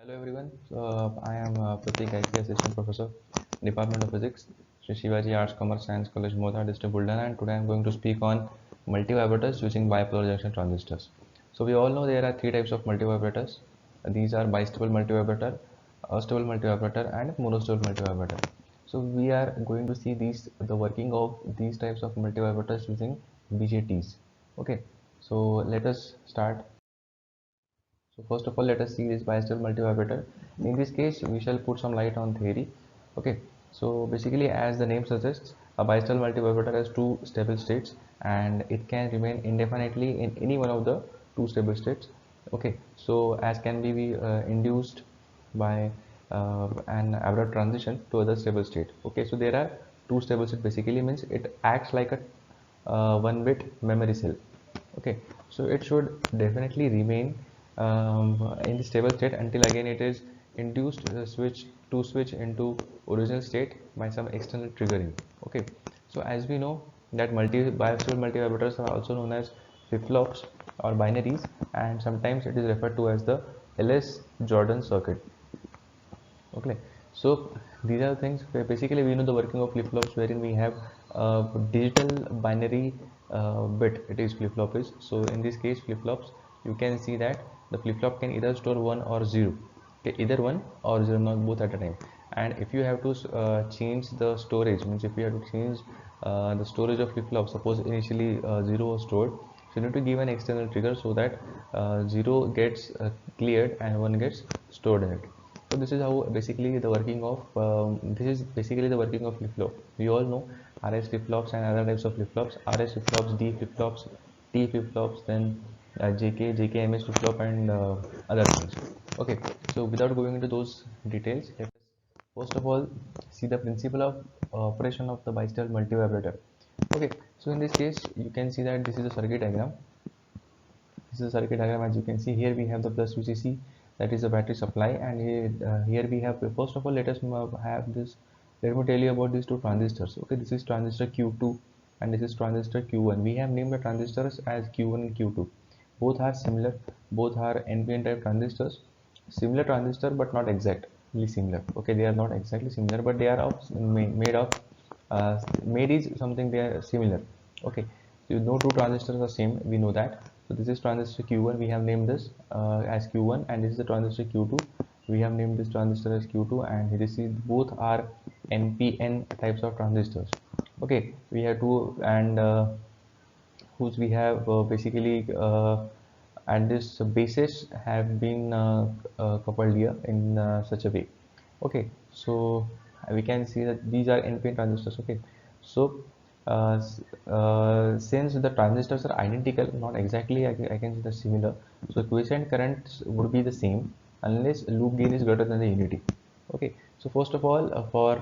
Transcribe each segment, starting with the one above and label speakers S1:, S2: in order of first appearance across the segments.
S1: Hello everyone. I am Pratik IT Assistant Professor, Department of Physics, Sri Shivaji Arts Commerce Science College, Modha, District Buldana, and today I am going to speak on multivibrators using bipolar junction transistors. So we all know there are three types of multivibrators. These are bistable multivibrator, astable multivibrator, and monostable multivibrator. So we are going to see the working of these types of multivibrators using BJTs. Okay. So let us start. So first of all, let us see this bistable multivibrator. In this case, we shall put some light on theory. Okay. So basically, as the name suggests, a bistable multivibrator has two stable states, and it can remain indefinitely in any one of the two stable states. Okay. So as can be induced by an abrupt transition to other stable state. Okay. So there are two stable states. Basically, means it acts like a one bit memory cell. Okay, so it should definitely remain in the stable state until again it is induced switch into original state by some external triggering. Okay, so as we know that bistable multivibrators are also known as flip-flops or binaries, and sometimes it is referred to as the LS Jordan circuit. Okay, so these are the things where basically we know the working of flip-flops, wherein we have a digital binary bit. It is flip-flop is. So in this case, flip-flops, you can see that the flip-flop can either store 1 or 0. Okay, either 1 or 0, not both at a time. And if you have to change the storage, means if you have to change the storage of flip-flop, suppose initially 0 was stored, so you need to give an external trigger so that 0 gets cleared and 1 gets stored in it. So this is how basically the working of this is basically the working of flip flop. We all know RS flip flops and other types of flip flops. RS flip flops, D flip flops, T flip flops, then JKMS flip flop, and other things. Okay, so without going into those details, let us first of all see the principle of operation of the bistable multivibrator. Okay, so in this case, you can see that this is a circuit diagram. This is a circuit diagram. As you can see here, we have the plus VCC, that is the battery supply, and here we have, first of all, let us have this. Let me tell you about these two transistors. Okay, this is transistor Q2 and this is transistor Q1. We have named the transistors as Q1 and Q2. Both are similar. Both are NPN type transistors. Similar transistor, but not exactly similar. Okay, they are not exactly similar, but they are made of made is something they are similar. Okay, so no two transistors are same, we know that. So this is transistor Q1, we have named this as Q1, and this is the transistor Q2, we have named this transistor as Q2, and this is both are NPN types of transistors. Okay, we have two, and whose we have basically and this bases have been coupled here in such a way. Okay, so we can see that these are NPN transistors. Okay, so since the transistors are identical, not exactly, I can say they're similar, so quiescent currents would be the same unless loop gain is greater than the unity. Okay, so first of all, for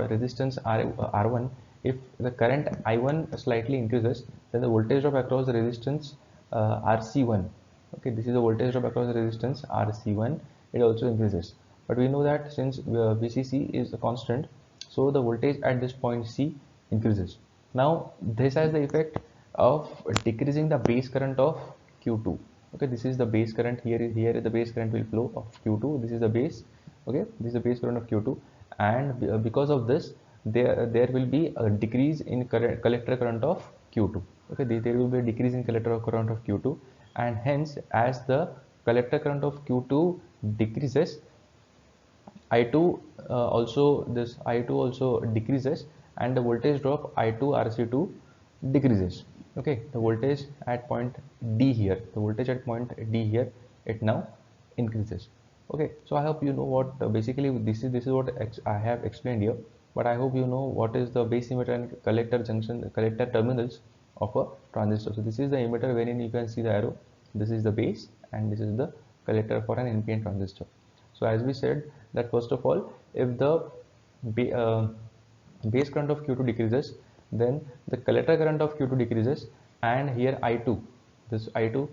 S1: resistance R1, if the current I1 slightly increases, then the voltage drop across the resistance RC1. Okay, this is the voltage drop across the resistance RC1. It also increases, but we know that since VCC is a constant, so the voltage at this point C increases. Now this has the effect of decreasing the base current of Q2. Okay, this is the base current. Here the base current will flow of Q2. This is the base. Okay, this is the base current of Q2, and because of this, there will be a decrease in collector current of Q2. Okay, there will be a decrease in collector current of Q2, and hence as the collector current of Q2 decreases, I2 also this I2 also decreases, and the voltage drop I2 RC2 decreases. Okay, the voltage at point D here, the voltage at point D here, it now increases. Okay, so I hope you know what basically this is what I have explained here, but I hope you know what is the base emitter and collector terminals of a transistor. So this is the emitter wherein you can see the arrow. This is the base and this is the collector for an NPN transistor. So as we said that first of all, if the base current of Q2 decreases, then the collector current of Q2 decreases, and here I2, this I2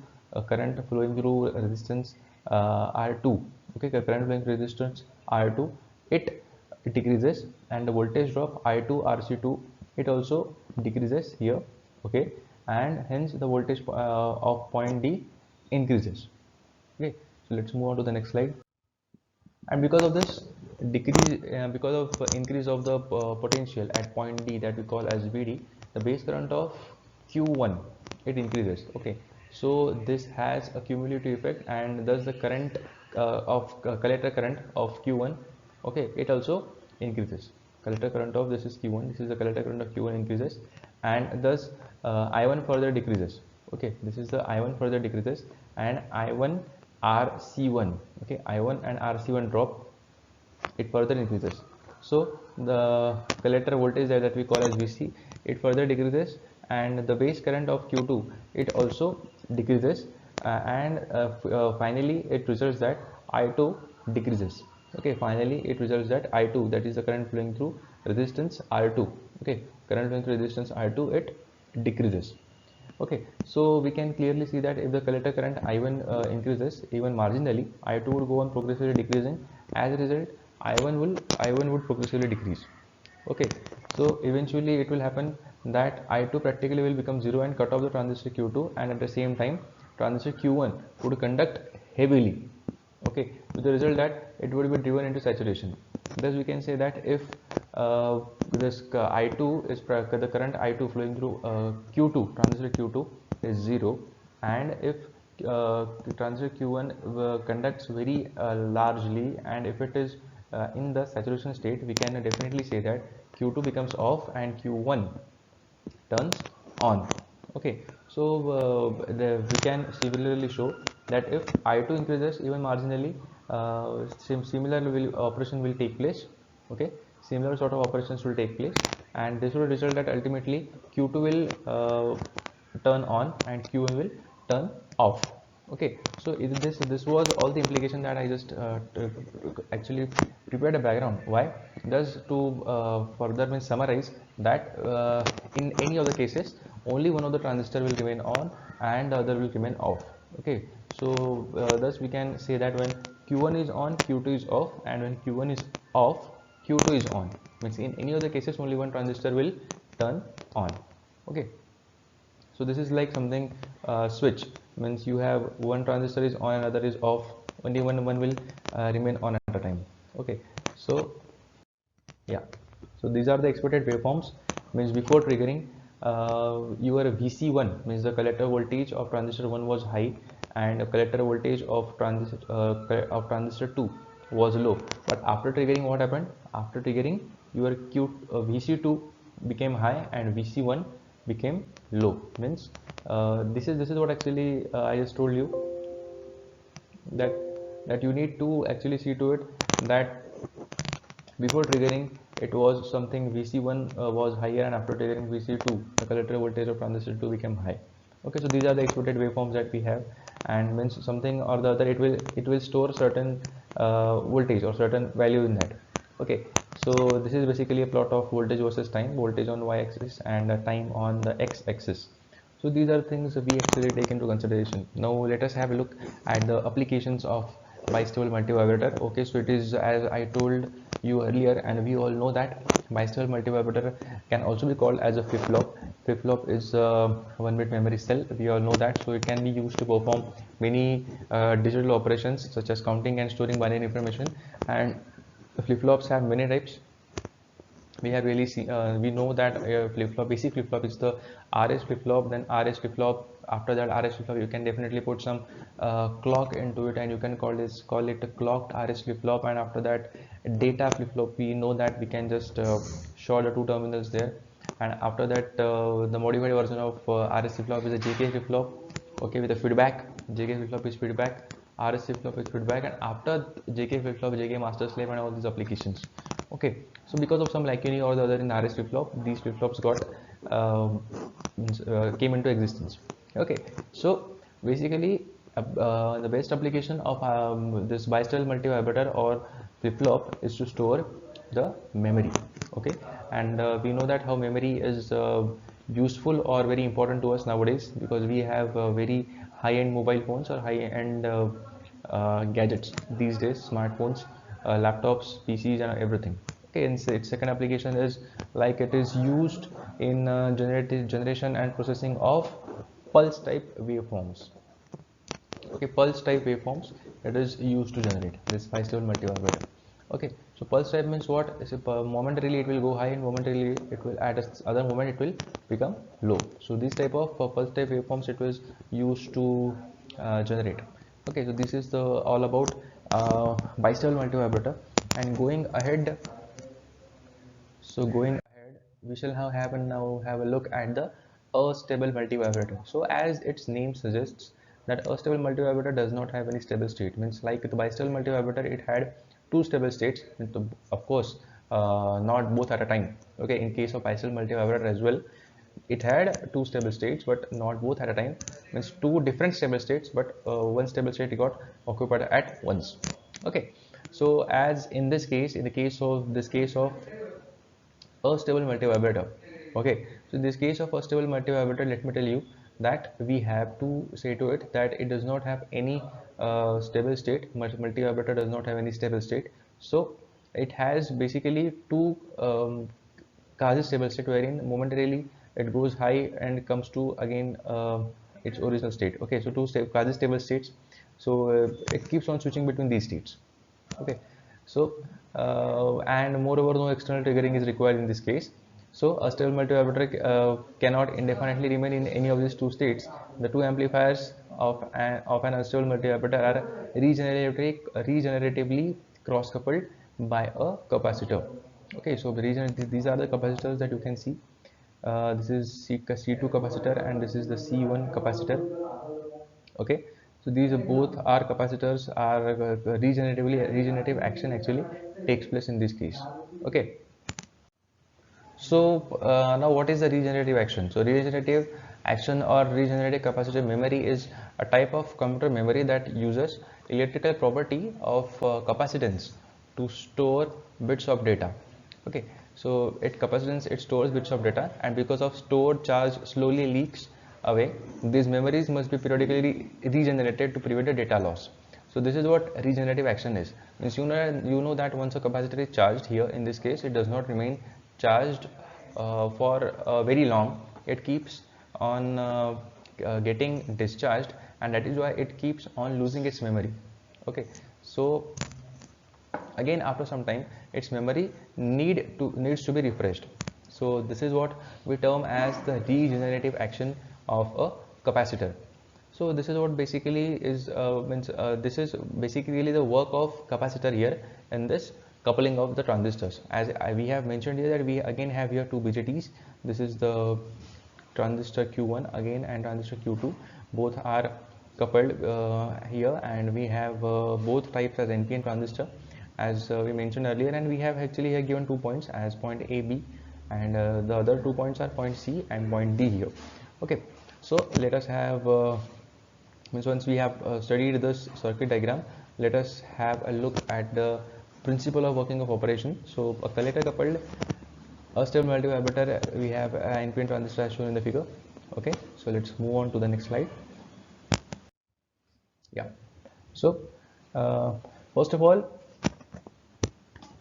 S1: current flowing through resistance R2, okay, current flowing through resistance R2, it decreases, and the voltage drop I2 RC2, it also decreases here. Okay, and hence the voltage of point D increases. Okay, so let's move on to the next slide. And because of this decrease, because of increase of the potential at point D that we call as VD, the base current of Q1 it increases. Okay, so this has a cumulative effect, and thus the current of collector current of Q1, okay, it also increases. Collector current of this is Q1, this is the collector current of Q1 increases, and thus I1 further decreases. Okay, this is the I1 further decreases, and I1 RC1, okay, I1 and RC1 drop, it further increases. So the collector voltage that we call as VC, it further decreases, and the base current of Q2 it also decreases, and finally it results that I2 decreases. Okay, finally it results that I2, that is the current flowing through resistance R2. Okay, current flowing through resistance R2, it decreases. Okay, so we can clearly see that if the collector current I1 increases even marginally, I2 would go on progressively decreasing. As a result, I1 would progressively decrease. Okay, so eventually it will happen that I2 practically will become 0 and cut off the transistor Q2, and at the same time transistor Q1 would conduct heavily. Okay, with the result that it would be driven into saturation. Thus we can say that if this I2 is the current I2 flowing through Q2, transistor Q2 is 0, and if transistor Q1 conducts very largely, and if it is in the saturation state, we can definitely say that Q2 becomes off and Q1 turns on. Okay, so we can similarly show that if I2 increases even marginally, similar operation will take place. Okay, similar sort of operations will take place, and this will result that ultimately Q2 will turn on and Q1 will turn off. Okay, so this was all the implication that I just actually prepared a background. Why? Thus to further summarize that in any of the cases, only one of the transistor will remain on and the other will remain off. Okay, so thus we can say that when Q1 is on, Q2 is off, and when Q1 is off, Q2 is on. Means in any of the cases, only one transistor will turn on. Okay, so this is like something switch, means you have one transistor is on, another is off, only one will remain on at a time. Okay, so yeah, so these are the expected waveforms. Means before triggering, your VC1 means the collector voltage of transistor 1 was high, and collector voltage of transistor 2 was low. But after triggering, what happened? After triggering, your VC2 became high and VC1 became low. Means this is what actually I just told you, that you need to actually see to it that before triggering it was something VC1 was higher, and after triggering VC2, the collector voltage of transistor 2 became high. Okay, so these are the expected waveforms that we have, and means something or the other it will store certain voltage or certain value in that. Okay, so this is basically a plot of voltage versus time, voltage on y-axis and time on the x-axis. So these are things we actually take into consideration. Now let us have a look at the applications of bistable multivibrator. Okay, so it is, as I told you earlier, and we all know that bistable multivibrator can also be called as a flip-flop. Flip-flop is a one-bit memory cell, we all know that. So it can be used to perform many digital operations such as counting and storing binary information. And flip-flops have many types. We have really seen, we know that flip-flop, basic flip-flop is the RS flip-flop, then RS flip-flop. After that RS flip-flop, you can definitely put some clock into it, and you can call it a clocked RS flip-flop. And after that, data flip-flop, we know that we can just short the two terminals there. And after that, the modified version of RS flip-flop is a JK flip-flop. Okay, with the feedback. JK flip-flop is feedback, RS flip-flop is feedback, and after JK flip-flop, JK master slave, and all these applications. Okay, so because of some lacunae or the other in RS flip-flop, these flip-flops got came into existence. Okay, so basically the best application of this bistable multivibrator or flip-flop is to store the memory. Okay, and we know that how memory is useful or very important to us nowadays, because we have very high-end mobile phones or high-end gadgets these days, smartphones, laptops, PCs, and everything. Okay, and its second application is like it is used in generation and processing of pulse type waveforms. Okay, pulse type waveforms it is used to generate this bistable multivibrator. Okay, so pulse type means what? Momentarily it will go high and momentarily it will at other moment it will become low. So this type of pulse type waveforms it was used to generate. Okay, so this is the all about bistable multivibrator. And going ahead, we shall now have a look at the astable multivibrator. So as its name suggests, that astable multivibrator does not have any stable state. Means like the bistable multivibrator, it had two stable states. Of course, not both at a time. Okay, in case of bistable multivibrator as well, it had two stable states, but not both at a time. Means two different stable states, but one stable state got occupied at once. Okay, so as in this case, in the case of astable multivibrator. Okay, so in this case of astable multivibrator, let me tell you that we have to say to it that it does not have any stable state. Multivibrator does not have any stable state, so it has basically two quasi stable state, wherein momentarily it goes high and comes to again its original state. Okay, so two quasi stable states, so it keeps on switching between these states. Okay, so and moreover no external triggering is required in this case. So a stable multivibrator cannot indefinitely remain in any of these two states. The two amplifiers of an unstable multivibrator are regeneratively cross coupled by a capacitor. Okay, so these are the capacitors that you can see. This is C2 capacitor and this is the C1 capacitor. Okay, so these are both are capacitors are regenerative action actually takes place in this case. Okay, so now what is the regenerative action? So regenerative action or regenerative capacitive memory is a type of computer memory that uses electrical property of capacitance to store bits of data. Okay, so it stores bits of data, and because of stored charge slowly leaks away, these memories must be periodically regenerated to prevent the data loss. So this is what regenerative action is. Means you know that once a capacitor is charged, here in this case it does not remain charged for very long. It keeps on getting discharged, and that is why it keeps on losing its memory. Okay, so again after some time its memory needs to be refreshed. So this is what we term as the regenerative action of a capacitor. So this is what basically is this is basically the work of capacitor here in this coupling of the transistors. As we have mentioned here that we again have here two BJTs. This is the transistor Q1 again and transistor Q2. Both are coupled here, and we have both types as NPN transistor as we mentioned earlier, and we have actually here given 2 points as point A, B, and the other 2 points are point C and point D here. Okay, so let us have once we have studied this circuit diagram, let us have a look at the principle of working of operation. So a collector coupled astable multivibrator, we have an NPN transistor as shown in the figure. Okay, so let's move on to the next slide. Yeah, so first of all,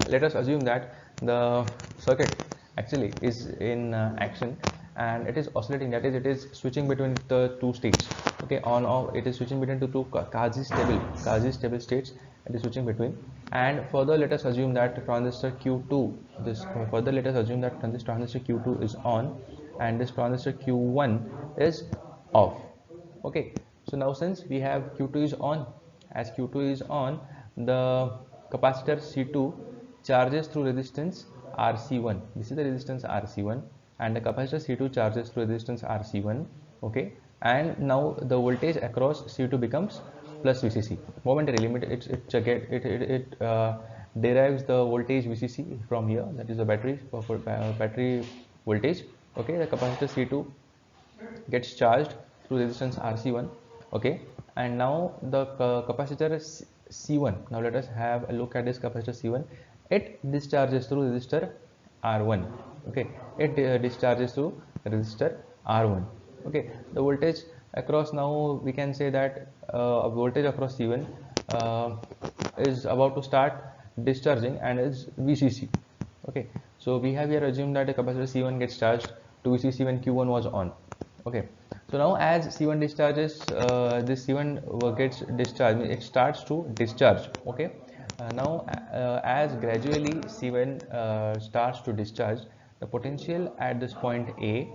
S1: let us assume that the circuit actually is in action and it is oscillating, that is it is switching between the two states. Okay, on off it is switching between the two quasi stable states, it is switching between. And further let us assume that transistor Q2 this transistor Q2 is on and this transistor Q1 is off. Okay, so now since we have Q2 is on, as Q2 is on, the capacitor C2 charges through resistance RC1. This is the resistance RC1, and the capacitor C2 charges through resistance RC1. Okay, and now the voltage across C2 becomes plus VCC. Momentarily, it derives the voltage VCC from here. That is the battery voltage. Okay, the capacitor C2 gets charged through resistance RC1. Okay, and now the capacitor C1. Now let us have a look at this capacitor C1. It discharges through resistor R1. Okay, it discharges through resistor R1. Okay, the voltage across, now we can say that voltage across C1 is about to start discharging and is VCC. Okay, so we have here assumed that the capacitor C1 gets charged to VCC when Q1 was on. Okay, So now as C1 discharges, this C1 gets discharged, it starts to discharge. Okay. Now as gradually C1 starts to discharge, the potential at this point A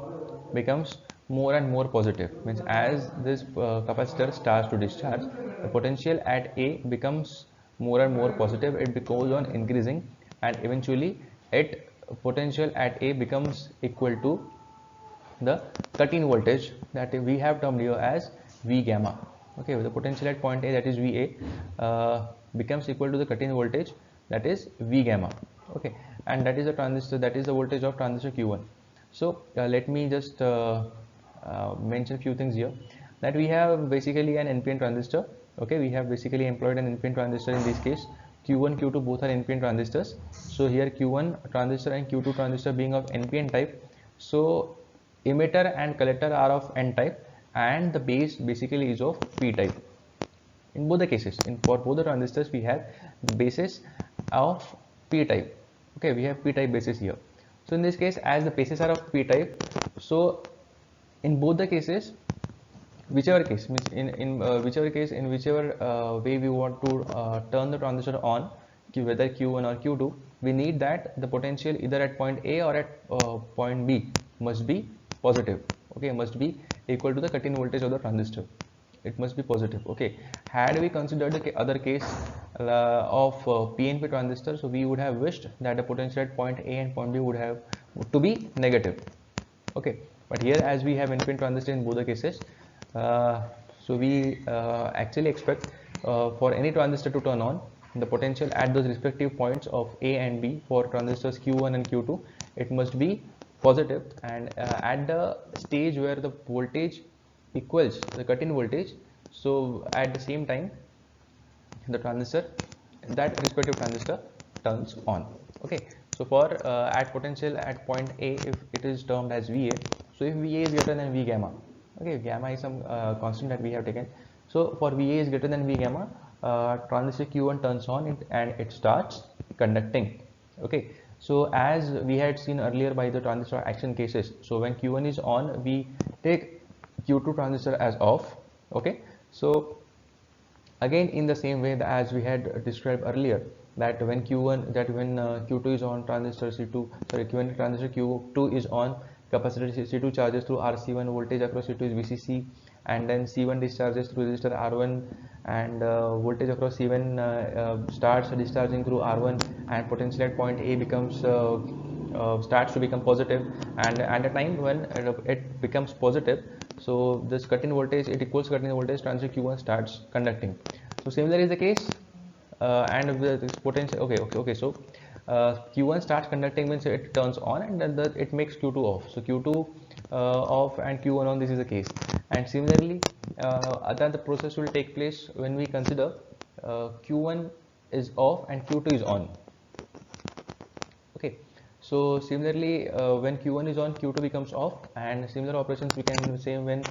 S1: becomes more and more positive. Means as this capacitor starts to discharge, the potential at A becomes more and more positive. It goes on increasing, and eventually it potential at A becomes equal to the cut-in voltage that we have termed here as V gamma. Okay, with the potential at point A, that is VA, becomes equal to the cut-in voltage, that is V gamma. Okay, and that is the transistor, that is the voltage of transistor Q1. So let me just mention a few things here. That we have basically an NPN transistor. Okay, we have basically employed an NPN transistor in this case. Q1, Q2 both are NPN transistors. So here Q1 transistor and Q2 transistor being of NPN type. So emitter and collector are of N type, and the base basically is of P type. In both the cases, for both the transistors, we have the bases of P type. Okay, we have P type bases here. So in this case, as the bases are of P type, so in both the cases, whichever case means in whichever way we want to turn the transistor on, whether Q1 or Q2, we need that the potential either at point A or at point B must be positive. Okay, must be equal to the cut-in voltage of the transistor. It must be positive. Okay, had we considered the other case of PNP transistor, so we would have wished that the potential at point A and point B would have to be negative. Okay, but here as we have NPN transistor in both the cases, so we actually expect for any transistor to turn on, the potential at those respective points of A and B for transistors Q1 and Q2, it must be positive, and at the stage where the voltage equals the cut-in voltage, so at the same time the transistor, that respective transistor turns on. Okay, so for at potential at point A, if it is termed as VA, so if VA is greater than V gamma, okay, gamma is some constant that we have taken, so for VA is greater than V gamma, transistor Q1 turns on and it starts conducting. Okay, so as we had seen earlier by the transistor action cases, so when Q1 is on, we take Q2 transistor as off. Okay, so again in the same way as we had described earlier, that when Q2 is on, transistor C2, sorry, when transistor Q2 is on, capacitor C2 charges through RC1, voltage across C2 is VCC, and then C1 discharges through resistor R1, and voltage across C1 starts discharging through R1, and potential at point A becomes starts to become positive, and at the time when it becomes positive, so this cut-in voltage, it equals cut-in voltage, transistor Q1 starts conducting. So similar is the case, and this potential, okay, so Q1 starts conducting means it turns on, and then it makes Q2 off. So Q2 off and Q1 on, this is the case. And similarly, then the process will take place when we consider Q1 is off and Q2 is on. Okay, so similarly, when Q1 is on, Q2 becomes off, and similar operations we can say when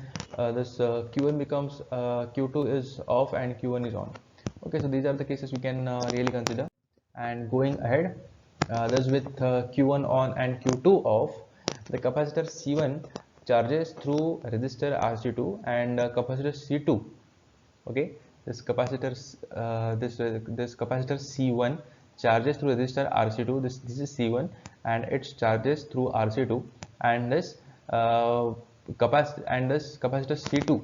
S1: this Q1 becomes Q2 is off and Q1 is on. Okay, so these are the cases we can really consider. And going ahead, thus with Q1 on and Q2 off, the capacitor C1 charges through resistor RC2 and capacitor C2. Okay, this capacitor this capacitor C1 charges through resistor RC2. This is C1, and it charges through RC2, and this capacitor C2,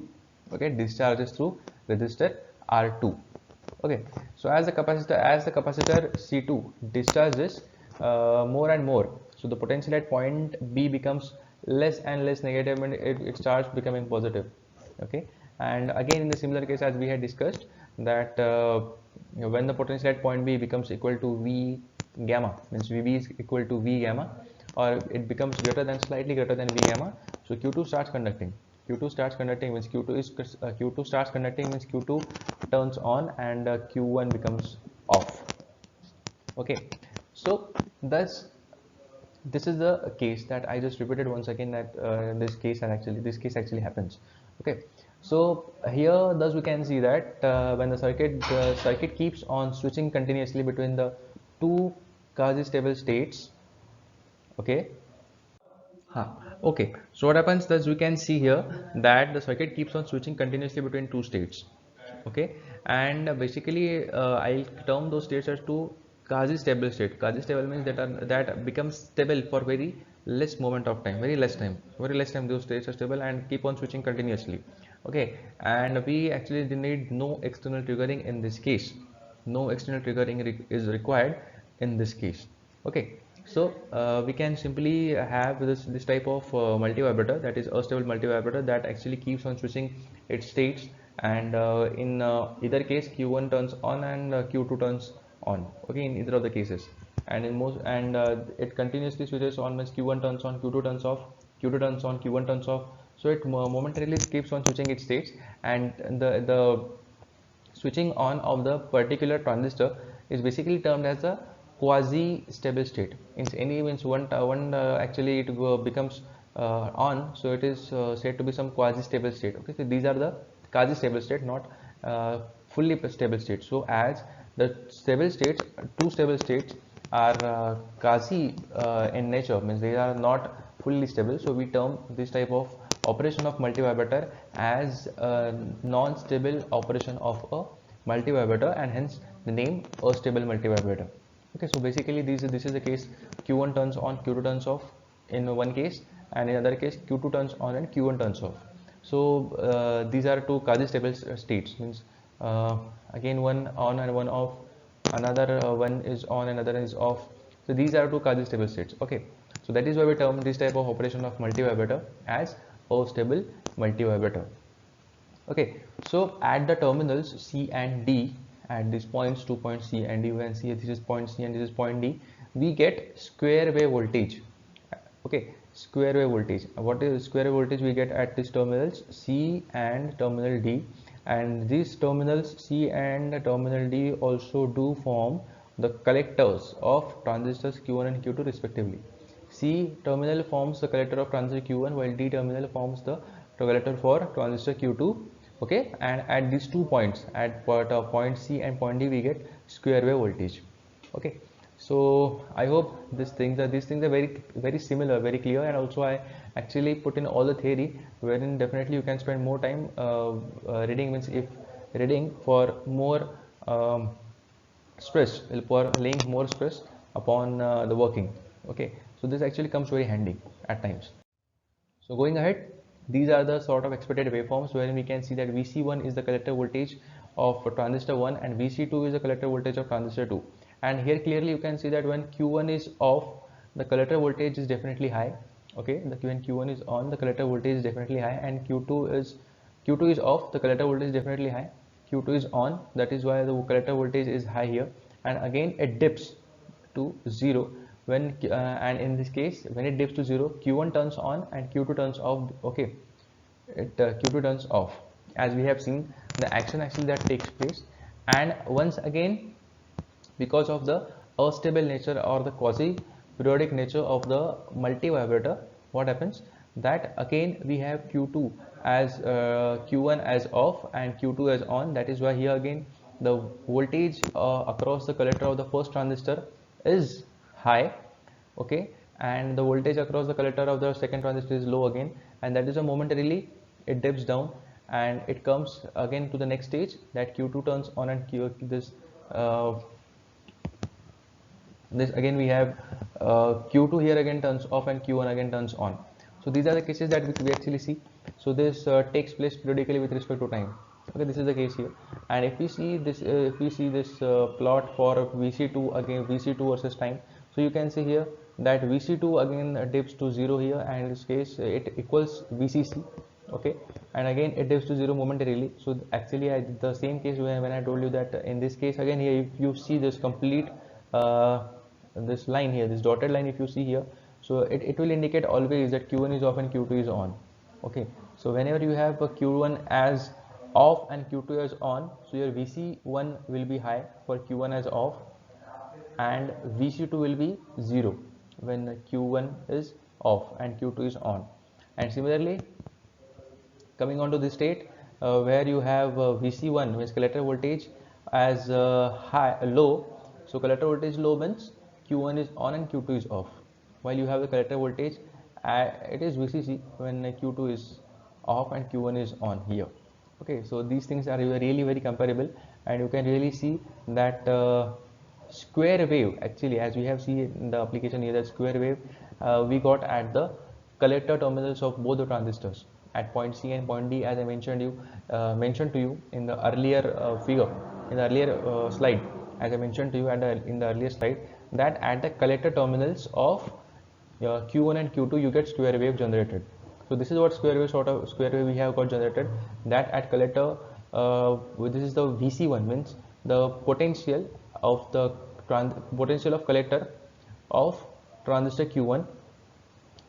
S1: okay, discharges through resistor R2. Okay, so as the capacitor C2 discharges more and more, so the potential at point B becomes less and less negative, and it starts becoming positive. Okay, and again in the similar case as we had discussed, that when the potential at point B becomes equal to V gamma, means VB is equal to V gamma, or it becomes greater than, slightly greater than V gamma, so Q2 starts conducting. Q2 starts conducting means Q2 starts conducting means Q2 turns on, and Q1 becomes off. Okay, so thus this is the case that I just repeated once again, that this case actually happens. Okay, so here thus we can see that when the circuit keeps on switching continuously between the two quasi-stable states. Okay, Huh. Okay, so what happens is we can see here that the circuit keeps on switching continuously between two states. Okay, and basically I'll term those states as two quasi stable state. Quasi stable means that becomes stable for very less moment of time, very less time those states are stable and keep on switching continuously. Okay, and we actually need no external triggering in this case. No external triggering is required in this case. Okay, so we can simply have this type of multivibrator, that is a stable multivibrator, that actually keeps on switching its states, and in either case Q1 turns on and Q2 turns on. Okay, in either of the cases, and in most, and it continuously switches on means Q1 turns on, Q2 turns off, Q2 turns on, Q1 turns off. So it momentarily keeps on switching its states, and the switching on of the particular transistor is basically termed as a quasi stable state. Means actually it becomes on, so it is said to be some quasi stable state. Okay, so these are the quasi stable state, not fully stable state. So as the stable states, two stable states are quasi in nature, means they are not fully stable, so we term this type of operation of multivibrator as a non-stable operation of a multivibrator, and hence the name a stable multivibrator. Okay, so basically this is the case: Q1 turns on, Q2 turns off in one case, and in other case Q2 turns on and Q1 turns off. So these are two quasi stable states, means again one on and one off, another one is on, another is off. So these are two quasi stable states. Okay, so that is why we term this type of operation of multivibrator as a stable multivibrator. Okay, so at the terminals C and D, at these points, 2 points C and D, you can see this is point C and this is point D, we get square wave voltage. Okay, square wave voltage. What is square wave voltage we get at these terminals C and terminal D, and these terminals C and terminal D also do form the collectors of transistors Q1 and Q2 respectively. C terminal forms the collector of transistor Q1, while D terminal forms the collector for transistor Q2. Okay, and at these 2 points, at point C and point D, we get square wave voltage. Okay, so I hope these things are very similar, very clear, and also I actually put in all the theory, wherein definitely you can spend more time reading, means if reading for more stress, for laying more stress upon the working. Okay, so this actually comes very handy at times. So going ahead, these are the sort of expected waveforms wherein we can see that Vc1 is the collector voltage of transistor 1 and Vc2 is the collector voltage of transistor 2. And here clearly you can see that when Q1 is off, the collector voltage is definitely high. Okay, when Q1 is on, the collector voltage is definitely high, and Q2 is off, the collector voltage is definitely high. Q2 is on, that is why the collector voltage is high here, and again it dips to 0 when and in this case when it dips to 0, Q1 turns on and Q2 turns off. Okay, Q2 turns off, as we have seen the action actually that takes place. And once again, because of the unstable nature or the quasi periodic nature of the multivibrator, what happens that again we have Q2 as Q1 as off and Q2 as on. That is why here again the voltage across the collector of the first transistor is high. Okay, and the voltage across the collector of the second transistor is low again, and that is a momentarily it dips down, and it comes again to the next stage, that Q2 turns on and this again we have Q2 here again turns off and Q1 again turns on. So these are the cases that we actually see. So this takes place periodically with respect to time. Okay, this is the case here. And if we see this plot for Vc2, again Vc2 versus time, so you can see here that Vc2 again dips to 0 here, and in this case it equals Vcc. Okay, and again it dips to 0 momentarily. So actually I did the same case when I told you that in this case again here, if you see this complete this line here, this dotted line, if you see here, so it will indicate always that Q1 is off and Q2 is on. Okay, so whenever you have a Q1 as off and Q2 as on, so your Vc1 will be high for Q1 as off, and Vc2 will be 0 when Q1 is off and Q2 is on. And similarly, coming on to this state where you have Vc1 means collector voltage as low. So collector voltage low means Q1 is on and Q2 is off, while you have the collector voltage it is VCC when Q2 is off and Q1 is on here. Okay, so these things are really very comparable, and you can really see that square wave, actually, as we have seen in the application here, that square wave we got at the collector terminals of both the transistors at point C and point D, as I mentioned to you in the earlier figure, in the earlier slide, as I mentioned to you in the earlier slide, that at the collector terminals of Q1 and Q2 you get square wave generated. So this is what square wave we have got generated, that at collector this is the VC1, means the potential of collector of transistor Q1.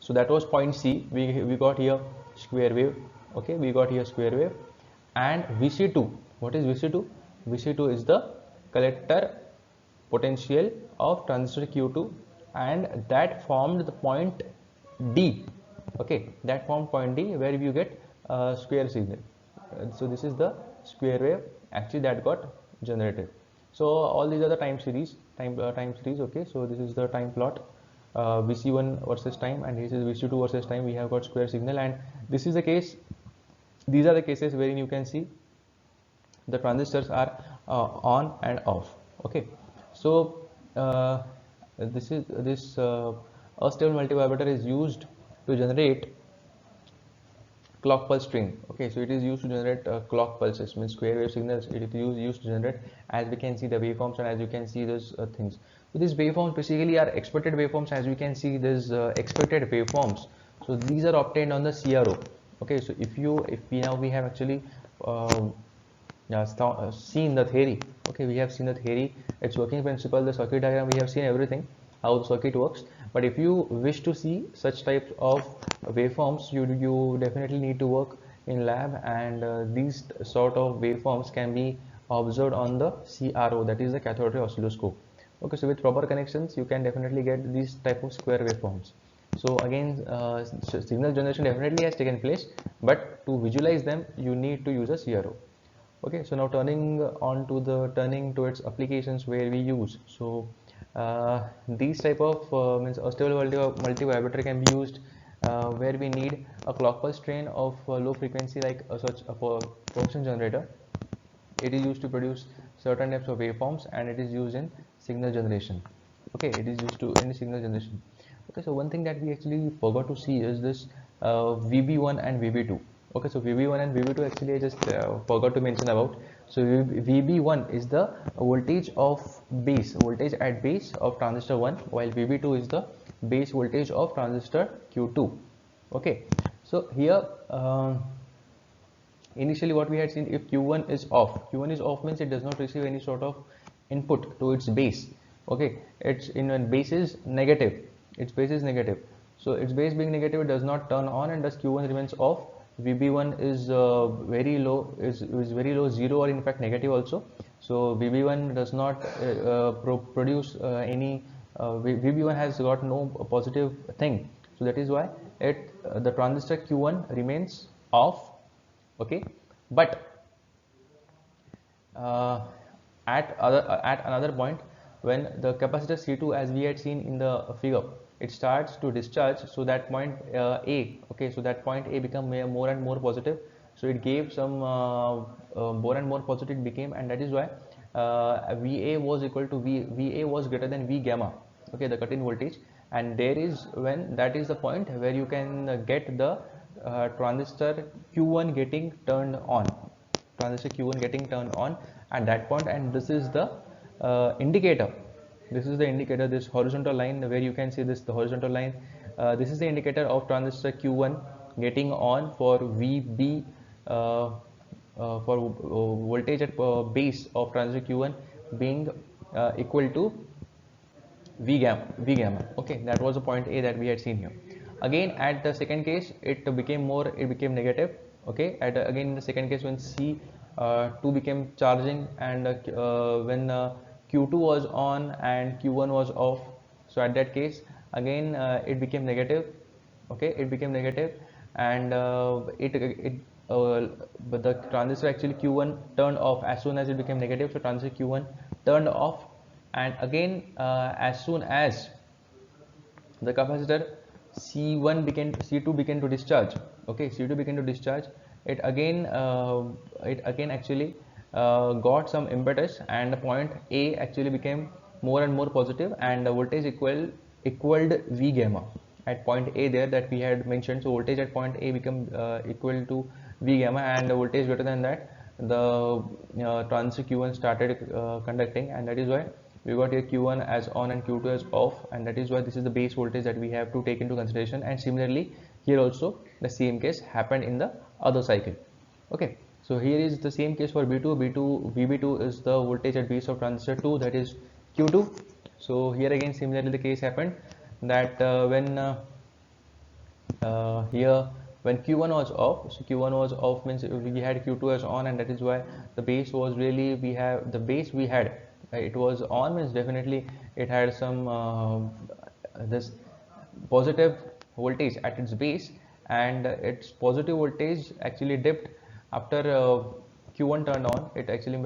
S1: So that was point C. We got here square wave. Okay, we got here square wave. And VC2, what is VC2? VC2 is the collector potential of transistor Q2, and that formed the point D. Okay, that formed point D where you get square signal. So this is the square wave actually that got generated. So all these are the time series. Okay, so this is the time plot. VC1 versus time, and this is VC2 versus time. We have got square signal, and this is the case. These are the cases wherein you can see the transistors are on and off. Okay, so this unstable multivibrator is used to generate clock pulse string. Okay, so it is used to generate clock pulses, means square wave signals. It is used to generate, as we can see, the waveforms, and as you can see those things. So these waveforms basically are expected waveforms. As we can see, these expected waveforms. So these are obtained on the CRO. Okay, so if we have actually seen the theory. Okay, we have seen the theory, its working principle, the circuit diagram. We have seen everything, how the circuit works. But if you wish to see such types of waveforms, you definitely need to work in lab, and these sort of waveforms can be observed on the CRO, that is the cathode ray oscilloscope. Okay, so with proper connections you can definitely get these type of square waveforms. So again, signal generation definitely has taken place, but to visualize them you need to use a CRO. Okay, so now turning to its applications where we use. So these type of means a stable multivibrator can be used where we need a clock pulse train of low frequency, like such a function generator. It is used to produce certain types of waveforms, and it is used in signal generation. Okay, it is used to in signal generation. Okay, so one thing that we actually forgot to see is this VB1 and VB2. Okay, so VB1 and VB2 actually I just forgot to mention about. So VB1 is the voltage at base of transistor 1, while VB2 is the base voltage of transistor Q2. Okay, so here initially what we had seen, if Q1 is off means it does not receive any sort of input to its base. Okay, its base is negative. So its base being negative, it does not turn on, and thus Q1 remains off. VB1 is very low, is very low, 0, or in fact negative also. So VB1 does not produce any. VB1 has got no positive thing. So that is why the transistor Q1 remains off. Okay, but at another point, when the capacitor C2, as we had seen in the figure, it starts to discharge, so that point A, okay, so that point A become more and more positive. So it gave some more and more positive it became, and that is why VA was equal to VA was greater than V gamma. Okay, the cut-in voltage, and that is the point where you can get the transistor Q1 getting turned on. At that point, and this is the indicator. This horizontal line where you can see this, the horizontal line. This is the indicator of transistor Q1 getting on for VB, for voltage at base of transistor Q1 being equal to V gamma. Okay, that was the point A that we had seen here. Again, at the second case, it became negative. Okay, again in the second case, when C2 became charging, and when Q2 was on and Q1 was off, so at that case again it became negative. Okay, it became negative, and but the transistor actually Q1 turned off as soon as it became negative. So transistor Q1 turned off, and again as soon as the capacitor C2 began to discharge. Okay, C2 began to discharge. It again actually got some impetus, and the point A actually became more and more positive, and the voltage equaled V gamma at point A there that we had mentioned. So voltage at point A become equal to V gamma, and the voltage greater than that, the transistor Q1 started conducting, and that is why we got here Q1 as on and Q2 as off, and that is why this is the base voltage that we have to take into consideration. And similarly here also the same case happened in the other cycle. Okay, so here is the same case for B2. VB2 is the voltage at base of transistor 2, that is Q2. So here again similarly the case happened that here when Q1 was off, so Q1 was off means we had Q2 as on, and that is why the base was really, we have the base we had, it was on means definitely it had some this positive voltage at its base, and its positive voltage actually dipped after Q1 turned on. It actually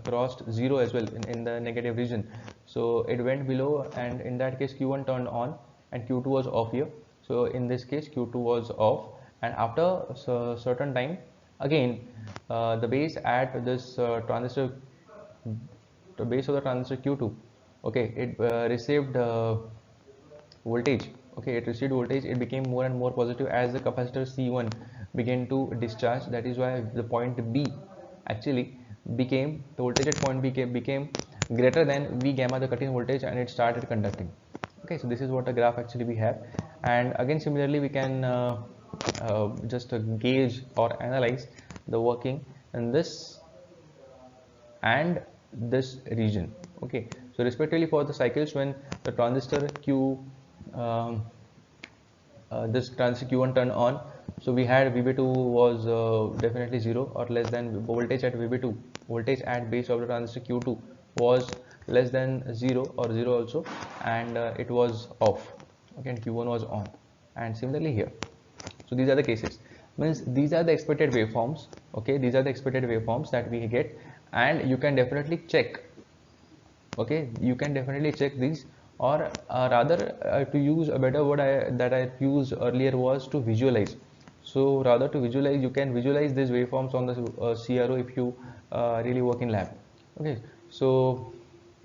S1: crossed 0 as well in the negative region, so it went below, and in that case Q1 turned on and Q2 was off here. So in this case Q2 was off, and after a certain time again the base at this transistor, the base of the transistor Q2, okay, it received voltage. Okay, it received voltage, it became more and more positive as the capacitor C1 began to discharge. That is why the point B actually became, the voltage at point B became greater than V gamma, the cut-in voltage, and it started conducting. Okay, so this is what the graph actually we have. And again similarly we can just gauge or analyze the working in this and this region. Okay, so respectively for the cycles when the transistor Q this transistor Q1 turned on, so we had VB2 was definitely 0 or less than voltage at VB2, voltage at base of the transistor Q2 was less than 0 or 0 also, and it was off. Again Q1 was on, and similarly here. So these are the cases, means these are the expected waveforms. Okay, these are the expected waveforms that we get, and you can definitely check. Okay, you can definitely check these, or rather to use a better word that I used earlier was to visualize. So rather to visualize, you can visualize these waveforms on the CRO if you really work in lab. Okay, so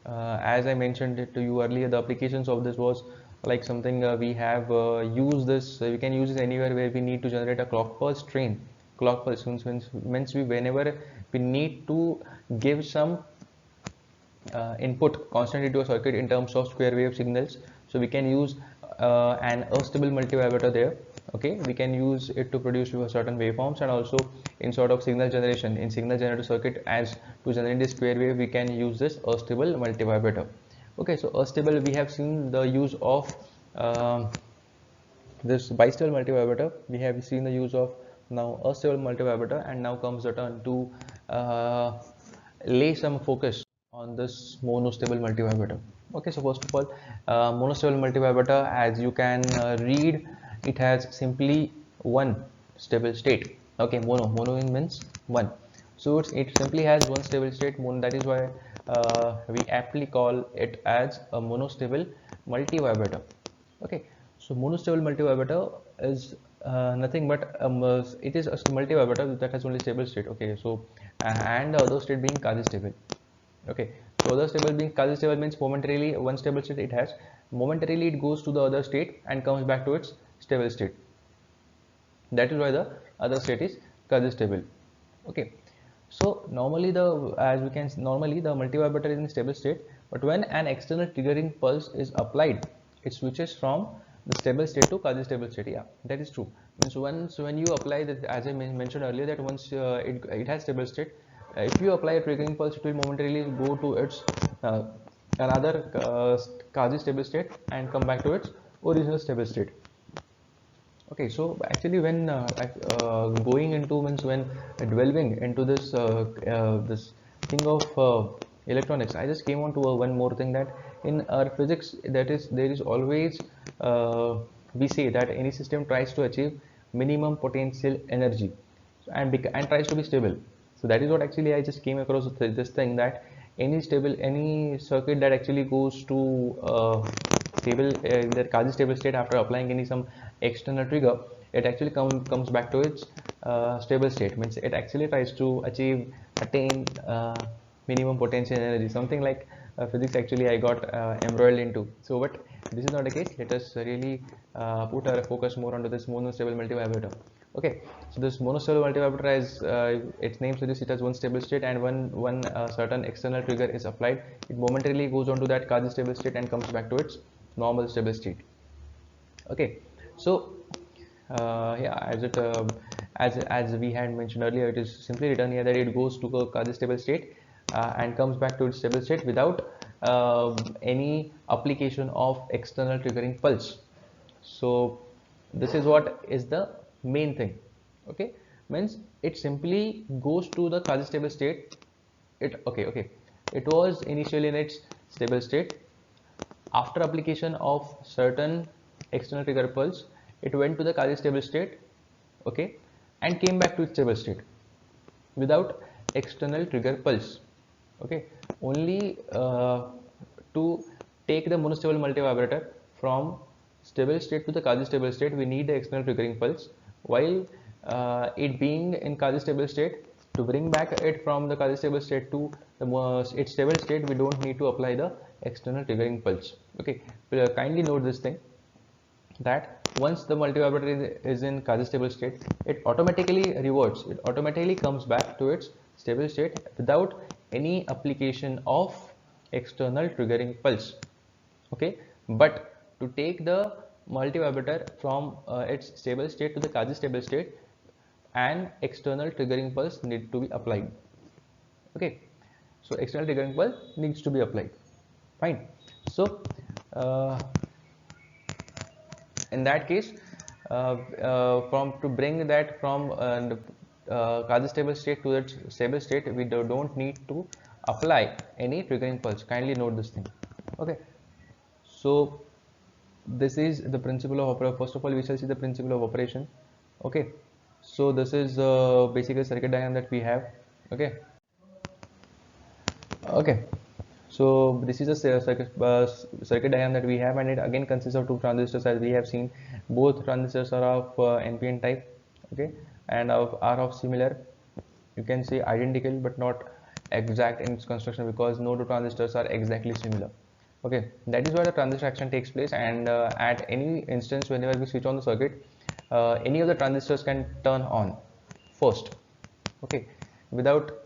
S1: as I mentioned it to you earlier, the applications of this was like something we have used this, we can use this anywhere where we need to generate a clock pulse train. Clock pulse means we, whenever we need to give some input constantly to a circuit in terms of square wave signals, so we can use an astable multivibrator there. Okay, we can use it to produce certain waveforms, and also in sort of signal generation in signal generator circuit, as to generate this square wave we can use this astable multivibrator. Okay, so astable, we have seen the use of this bistable multivibrator, we have seen the use of now astable multivibrator, and now comes the turn to lay some focus on this monostable multivibrator. Okay, so first of all, monostable multivibrator, as you can read, it has simply one stable state. Okay, mono means one, so it simply has one stable state, that is why we aptly call it as a monostable multivibrator. Okay, so monostable multivibrator is nothing but it is a multivibrator that has only stable state. Okay, so and the other state being quasi stable. Okay, so other stable being quasi stable means momentarily one stable state it has, momentarily it goes to the other state and comes back to its stable state. That is why the other state is quasi stable. Okay, so normally normally the multivibrator is in stable state, but when an external triggering pulse is applied, it switches from the stable state to quasi stable state. Yeah, that is true. Means once when you apply that, as I mentioned earlier, that once it has stable state, if you apply a triggering pulse, it will momentarily go to its another quasi stable state and come back to its original stable state. Okay, so actually when going into, means when delving into this this thing of electronics, I just came on to one more thing, that in our physics, that is, there is always we say that any system tries to achieve minimum potential energy, and tries to be stable. So that is what actually I just came across this thing, that any circuit that actually goes to stable in the quasi stable state after applying any some external trigger, it actually comes back to its stable state. Means it actually tries to attain minimum potential energy, something like physics actually I got embroiled into. So but this is not the case. Let us really put our focus more onto this monostable multivibrator. Okay, so this monostable multivibrator, as its name suggests, it has one stable state, and one certain external trigger is applied, it momentarily goes on to that quasi stable state and comes back to its normal stable state. Okay, so yeah, as we had mentioned earlier, it is simply written here that it goes to a quasi stable state and comes back to its stable state without any application of external triggering pulse. So this is what is the main thing. Okay, means it simply goes to the quasi stable state. It was initially in its stable state. After application of certain external trigger pulse, it went to the quasi stable state, okay, and came back to its stable state without external trigger pulse. Okay, only to take the monostable multivibrator from stable state to the quasi stable state, we need the external triggering pulse. While it being in quasi stable state, to bring back it from the quasi stable state to its stable state, we don't need to apply the external triggering pulse. Okay, kindly note this thing, that once the multivibrator is in quasi stable state, it automatically reverts, it automatically comes back to its stable state without any application of external triggering pulse. Okay, but to take the multivibrator from its stable state to the quasi stable state, an external triggering pulse need to be applied. Okay, so external triggering pulse needs to be applied. Fine. So in that case, from to bring that from quasi stable state to its stable state, we don't need to apply any triggering pulse. Kindly note this thing. Okay, so this is the principle of operation. First of all, we shall see the principle of operation. Okay, so this is basically circuit diagram that we have. Okay, okay, so this is a circuit diagram that we have, and it again consists of two transistors, as we have seen. Both transistors are of NPN type, okay, and are of similar, you can say identical, but not exact in its construction, because no two transistors are exactly similar. Okay, that is why the transistor action takes place, and at any instance whenever we switch on the circuit, any of the transistors can turn on first. Okay, without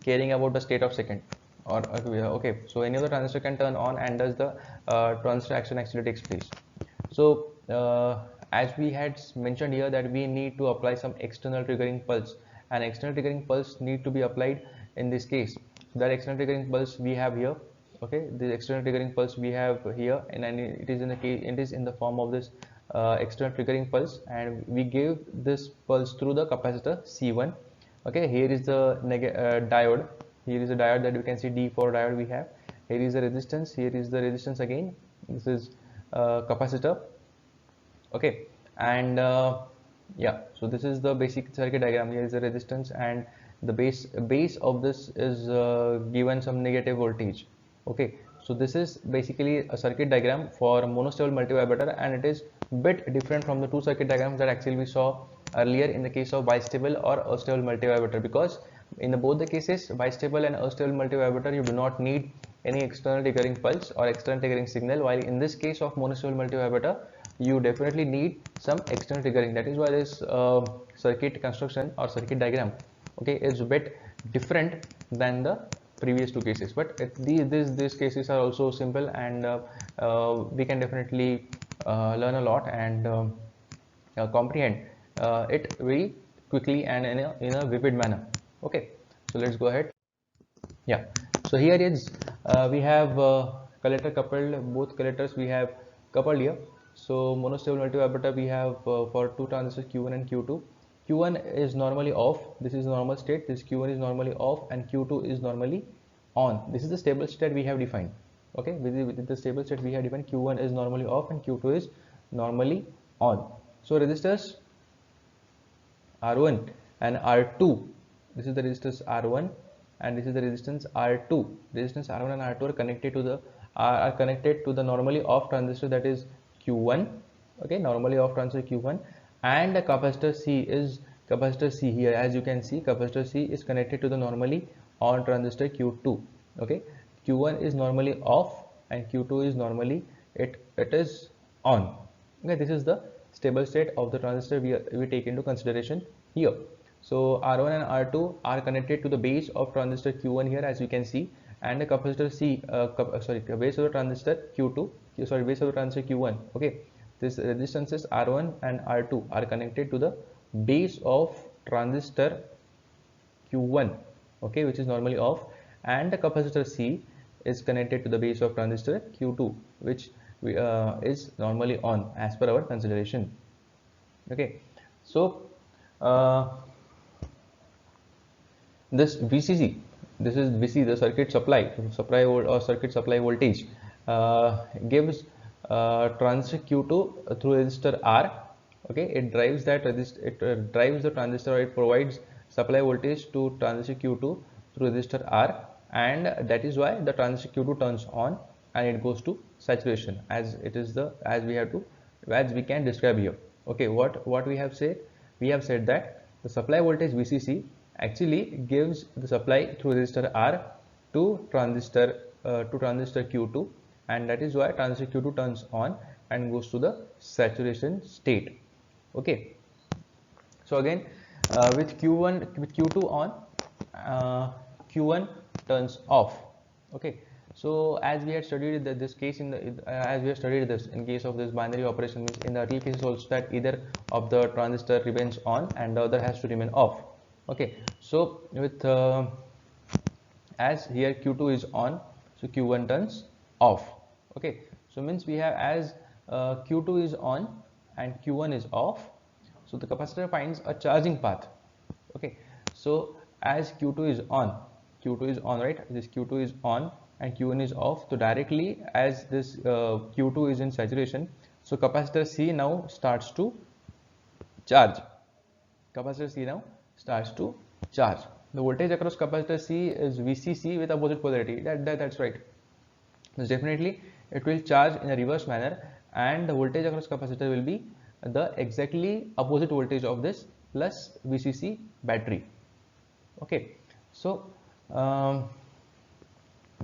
S1: caring about the state of second, or okay, so any of the transistor can turn on, and thus the transistor action actually takes place. So as we had mentioned here, that we need to apply some external triggering pulse, and external triggering pulse need to be applied in this case. That external triggering pulse we have here. Okay, the external triggering pulse we have here, and it is in the case, it is in the form of this external triggering pulse, and we give this pulse through the capacitor C1. Okay, here is the diode. Here is a diode that we can see, D4 diode we have. Here is the resistance. Here is the resistance again. This is capacitor. Okay, and yeah, so this is the basic circuit diagram. Here is the resistance, and the base of this is given some negative voltage. Okay, so this is basically a circuit diagram for a monostable multivibrator, and it is bit different from the two circuit diagrams that actually we saw earlier in the case of bistable or astable multivibrator, because in both the cases, bistable and astable multivibrator, you do not need any external triggering pulse or external triggering signal, while in this case of monostable multivibrator, you definitely need some external triggering. That is why this circuit construction or circuit diagram, okay, is a bit different than the previous two cases, but these cases are also simple, and we can definitely learn a lot and comprehend it very quickly and in a vivid manner. Okay, so let's go ahead. Yeah, so here is we have collector coupled, both collectors we have coupled here. So monostable multivibrator we have for two transistors Q1 and Q2. Q1 is normally off, this is normal state, this Q1 is normally off, and Q2 is normally on. This is the stable state we have defined. Okay, with the stable state we have defined, Q1 is normally off and Q2 is normally on. So resistors R1 and R2, this is the resistance R1 and this is the resistance R2. Resistance R1 and R2 are connected to the are connected to the normally off transistor, that is Q1. Okay, normally off transistor Q1, and the capacitor C here, as you can see, capacitor C is connected to the normally on transistor Q2. Okay, Q1 is normally off and Q2 is normally it is on. Okay, this is the stable state of the transistor we take into consideration here. So R1 and R2 are connected to the base of transistor Q1 here, as you can see, and the capacitor C, base of the transistor Q2, base of the transistor Q1. Okay, this resistances R1 and R2 are connected to the base of transistor Q1, okay, which is normally off, and the capacitor C is connected to the base of transistor Q2, which is normally on as per our consideration. Okay, so this VCC, this is VC, the circuit supply or circuit supply voltage, gives transistor Q2 through resistor R. Okay, it drives that drives the transistor, or it provides supply voltage to transistor Q2 through resistor R, and that is why the transistor Q2 turns on and it goes to saturation, as it is the as we can describe here. Okay, what we have said? We have said that the supply voltage VCC actually gives the supply through resistor R to transistor Q2, and that is why transistor Q2 turns on and goes to the saturation state. Okay, so again, with Q2 on, Q1 turns off. Okay, so as we had studied this case as we have studied this in case of this binary operation, means in the early cases also, that either of the transistor remains on and the other has to remain off. Okay, so with as here Q2 is on, so Q1 turns off. Okay, so means we have, as Q2 is on and Q1 is off, so the capacitor finds a charging path. Okay, so as Q2 is on, right, this Q2 is on and Q1 is off, so directly as this Q2 is in saturation, so capacitor C now starts to charge. Capacitor C now starts to charge. The voltage across capacitor C is VCC with opposite polarity. That's right. So definitely it will charge in a reverse manner, and the voltage across capacitor will be the exactly opposite voltage of this plus VCC battery. Okay, so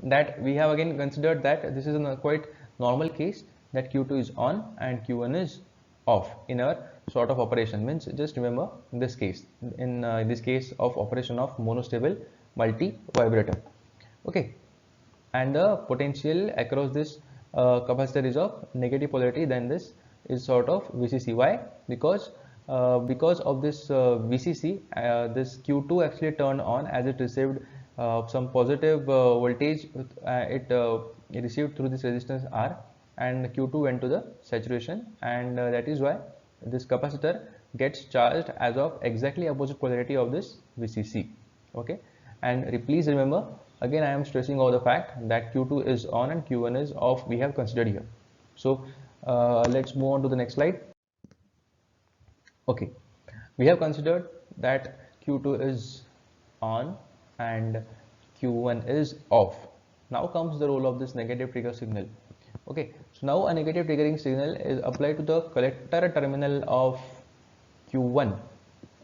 S1: that we have again considered that this is a quite normal case, that Q2 is on and Q1 is off in our sort of operation. Means just remember this case, in this case of operation of monostable multi vibrator. Okay, and the potential across this capacitor is of negative polarity, then this is sort of VCC. Why? Because of this VCC, this Q2 actually turned on as it received some positive voltage it received through this resistance R, and Q2 went to the saturation, and that is why this capacitor gets charged as of exactly opposite polarity of this VCC. Okay, and please remember, again I am stressing over the fact that Q2 is on and Q1 is off, we have considered here. So let's move on to the next slide. Okay, we have considered that Q2 is on and Q1 is off. Now comes the role of this negative trigger signal. Okay, so now a negative triggering signal is applied to the collector terminal of Q1.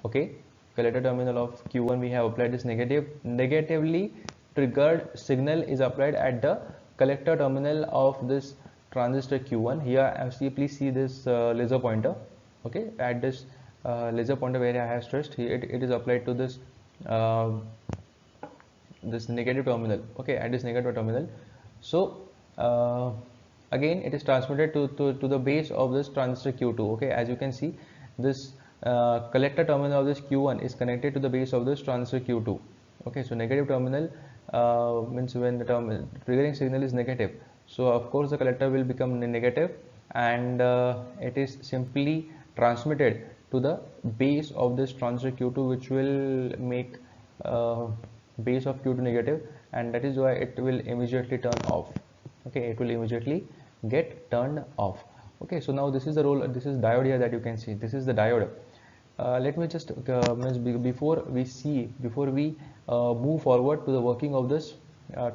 S1: Okay, collector terminal of Q1, we have applied this negatively triggered signal is applied at the collector terminal of this transistor Q1. Here please see this laser pointer. Okay, at this laser pointer where I have stressed here, it is applied to this this negative terminal. Okay, at this negative terminal. So again it is transmitted to the base of this transistor Q2. Okay, as you can see, this collector terminal of this Q1 is connected to the base of this transistor Q2. Okay, so negative terminal means when the triggering signal is negative, so of course the collector will become negative, and it is simply transmitted to the base of this transistor Q2, which will make base of Q2 negative, and that is why it will immediately turn off. Okay, it will immediately get turned off. Okay, so now this is the role, this is diode here that you can see, this is the diode. Let me just before we move forward to the working of this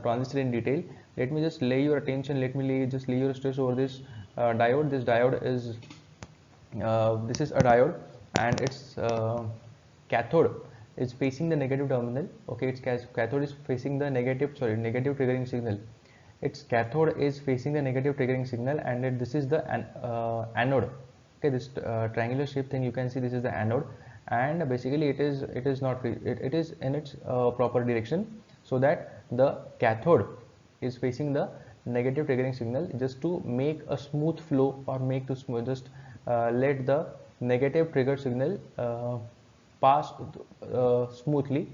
S1: transistor in detail, let me just lay your attention, let me just lay your stress over this diode. This diode is this is a diode, and its cathode is facing the negative terminal. Okay, its cathode is facing the negative triggering signal. Its cathode is facing the negative triggering signal, and this is the anode. Okay, this triangular shape thing, you can see this is the anode, and basically it is not it is in its proper direction, so that the cathode is facing the negative triggering signal, just to make a smooth flow, or make to smooth, just let the negative trigger signal pass smoothly,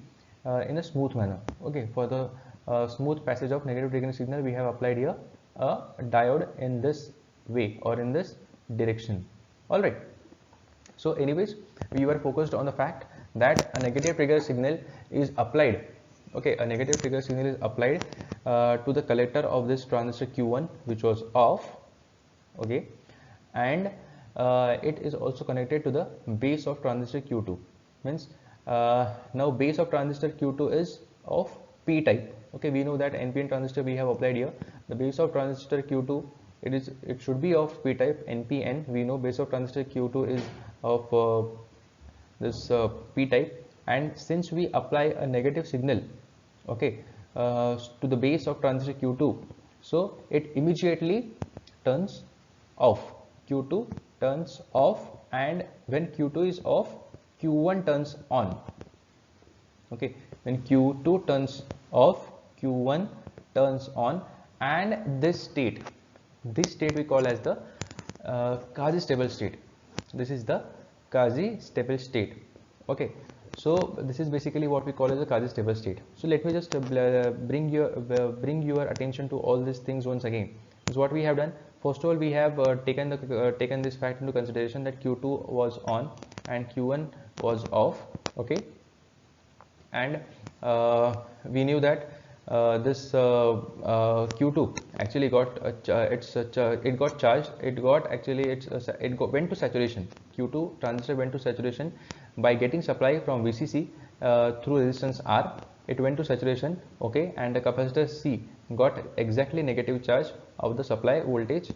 S1: in a smooth manner. Okay, for the smooth passage of negative triggering signal, we have applied here a diode in this way, or in this direction. All right, so anyways, we were focused on the fact that a negative trigger signal is applied. Okay, a negative trigger signal is applied to the collector of this transistor Q1, which was off. Okay, and it is also connected to the base of transistor Q2. Means now base of transistor Q2 is of P type. Okay, we know that NPN transistor we have applied here. The base of transistor Q2, it should be of P type, NPN. We know base of transistor Q2 is of this P type, and since we apply a negative signal, okay, to the base of transistor Q2, so it immediately turns off. Q2 turns off, and when Q2 is off, Q1 turns on. Okay, when Q2 turns off, Q1 turns on, and this state we call as the quasi-stable state. This is the quasi-stable state. Okay, so this is basically what we call as a quasi-stable state. So let me just bring your attention to all these things once again. So what we have done, first of all, we have taken this fact into consideration, that Q2 was on and Q1 was off. Okay, and we knew that this Q2 actually got it got charged. It went to saturation. Q2 transistor went to saturation by getting supply from VCC through resistance R. It went to saturation. Okay, and the capacitor C got exactly negative charge of the supply voltage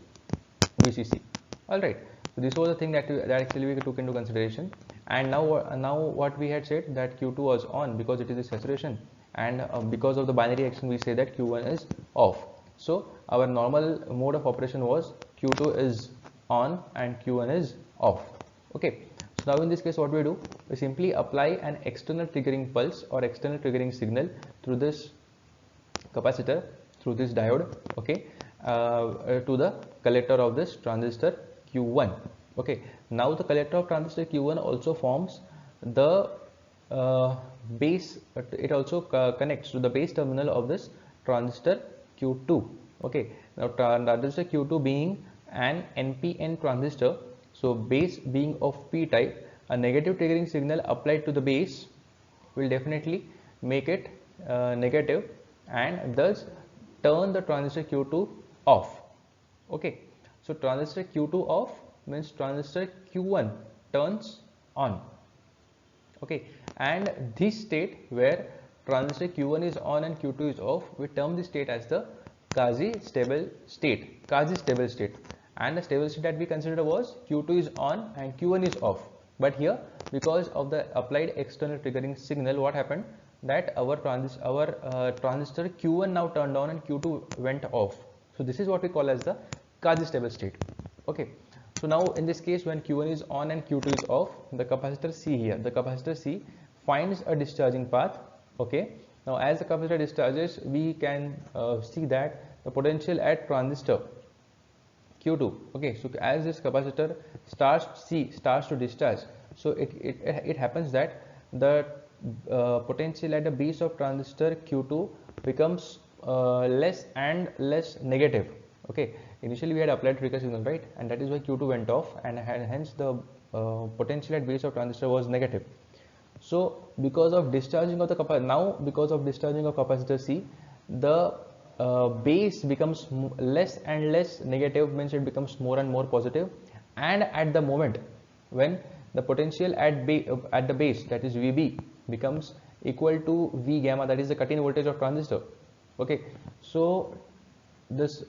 S1: VCC. All right. So this was the thing that actually we took into consideration. And now what we had said, that Q2 was on because it is a saturation, and because of the binary action we say that Q1 is off. So our normal mode of operation was Q2 is on and Q1 is off. Okay, so now in this case what we do, we simply apply an external triggering pulse or external triggering signal through this capacitor, through this diode. Okay, to the collector of this transistor Q1. Okay, now the collector of transistor Q1 also forms the base. It also connects to the base terminal of this transistor Q2. Okay, now transistor Q2 being an NPN transistor, so base being of P type, a negative triggering signal applied to the base will definitely make it negative, and thus turn the transistor Q2 off. Okay, so transistor Q2 off means transistor Q1 turns on. Okay, and this state where transistor Q1 is on and Q2 is off, we term this state as the quasi-stable state. And the stable state that we considered was Q2 is on and Q1 is off. But here, because of the applied external triggering signal, what happened, that our transistor Q1 now turned on and Q2 went off. So this is what we call as the quasi-stable state. Okay, so now in this case, when Q1 is on and Q2 is off, the capacitor C here, the capacitor C finds a discharging path. Okay, now as the capacitor discharges, we can see that the potential at transistor Q2. Okay, so as this capacitor starts to discharge, so it happens that the potential at the base of transistor Q2 becomes less and less negative. Okay, initially we had applied trigger signal, right, and that is why Q2 went off, and hence the potential at base of transistor was negative. So because of discharging of the capacitor C, the base becomes less and less negative, means it becomes more and more positive. And at the moment when the potential at the base, that is VB, becomes equal to V gamma, that is the cut-in voltage of transistor. Okay, so this